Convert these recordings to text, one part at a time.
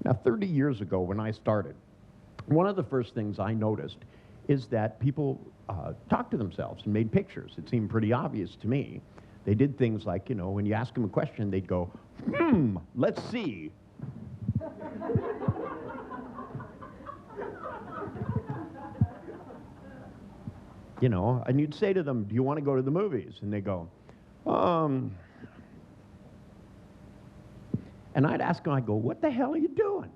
Now, 30 years ago when I started, one of the first things I noticed is that people talked to themselves and made pictures. It seemed pretty obvious to me. They did things like, you know, when you ask them a question, they'd go, let's see. You know, and you'd say to them, do you want to go to the movies? And they go, And I'd ask them, I'd go, what the hell are you doing?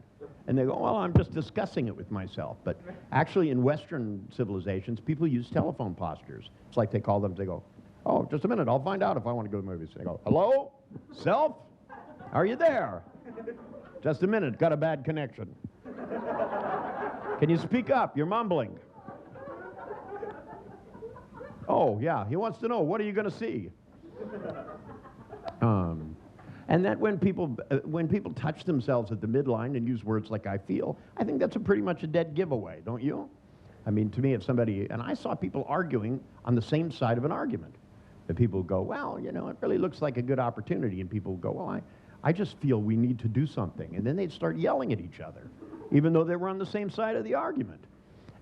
And they go, well, I'm just discussing it with myself. But actually, in Western civilizations, people use telephone postures. It's like they call them, they go, oh, just a minute, I'll find out if I want to go to the movies. They go, hello? Self? Are you there? Just a minute, got a bad connection. Can you speak up? You're mumbling. Oh, yeah, he wants to know, what are you going to see? And that when people touch themselves at the midline and use words like I feel, I think that's pretty much a dead giveaway, don't you? I mean, to me, if somebody, and I saw people arguing on the same side of an argument. That people go, well, you know, it really looks like a good opportunity. And people go, well, I just feel we need to do something. And then they'd start yelling at each other, even though they were on the same side of the argument.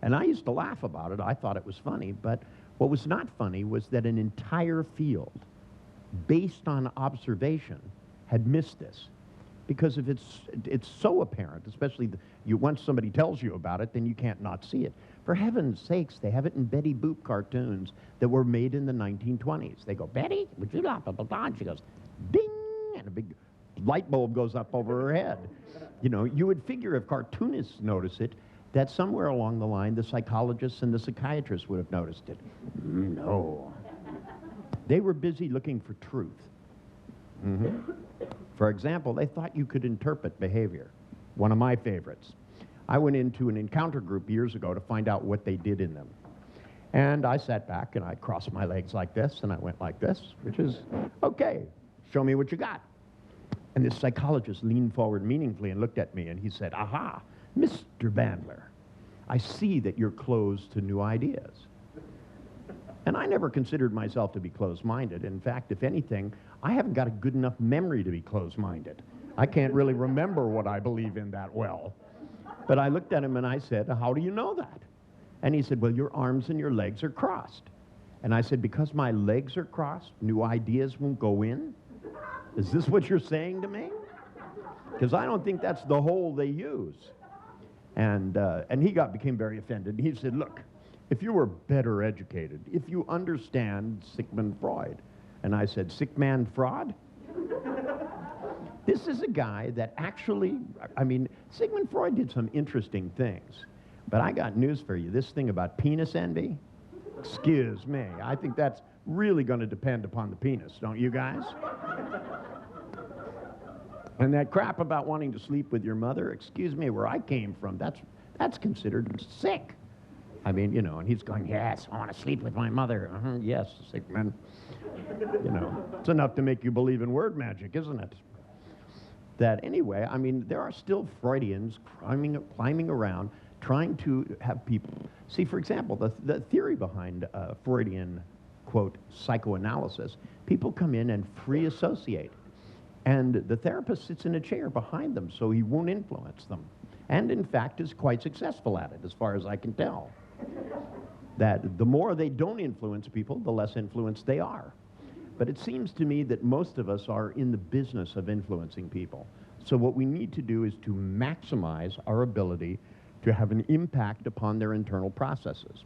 And I used to laugh about it. I thought it was funny. But what was not funny was that an entire field, based on observation, had missed this. Because if it's so apparent, especially once somebody tells you about it, then you can't not see it. For heaven's sakes, they have it in Betty Boop cartoons that were made in the 1920s. They go, Betty, would you blah, blah, blah, blah? And she goes, ding, and a big light bulb goes up over her head. You know, you would figure if cartoonists notice it, that somewhere along the line, the psychologists and the psychiatrists would have noticed it. No. They were busy looking for truth. For example, they thought you could interpret behavior. One of my favorites. I went into an encounter group years ago to find out what they did in them. And I sat back and I crossed my legs like this and I went like this, which is, okay, show me what you got. And this psychologist leaned forward meaningfully and looked at me and he said, aha, Mr. Bandler, I see that you're closed to new ideas. And I never considered myself to be closed-minded. In fact, if anything, I haven't got a good enough memory to be closed-minded. I can't really remember what I believe in that well. But I looked at him and I said, how do you know that? And he said, well, your arms and your legs are crossed. And I said, because my legs are crossed, new ideas won't go in? Is this what you're saying to me? Because I don't think that's the hole they use. And he became very offended. He said, look, if you were better educated, if you understand Sigmund Freud. And I said, sick man fraud? This is a guy that actually, I mean, Sigmund Freud did some interesting things. But I got news for you. This thing about penis envy, excuse me, I think that's really going to depend upon the penis, don't you guys? And that crap about wanting to sleep with your mother, excuse me, where I came from, that's considered sick. I mean, you know, and he's going, yes, I want to sleep with my mother. Yes, sick man. You know, it's enough to make you believe in word magic, isn't it? That anyway, I mean, there are still Freudians climbing around trying to have people... See, for example, the theory behind Freudian, quote, psychoanalysis, people come in and free associate. And the therapist sits in a chair behind them so he won't influence them. And in fact is quite successful at it, as far as I can tell. That the more they don't influence people, the less influenced they are. But it seems to me that most of us are in the business of influencing people. So what we need to do is to maximize our ability to have an impact upon their internal processes.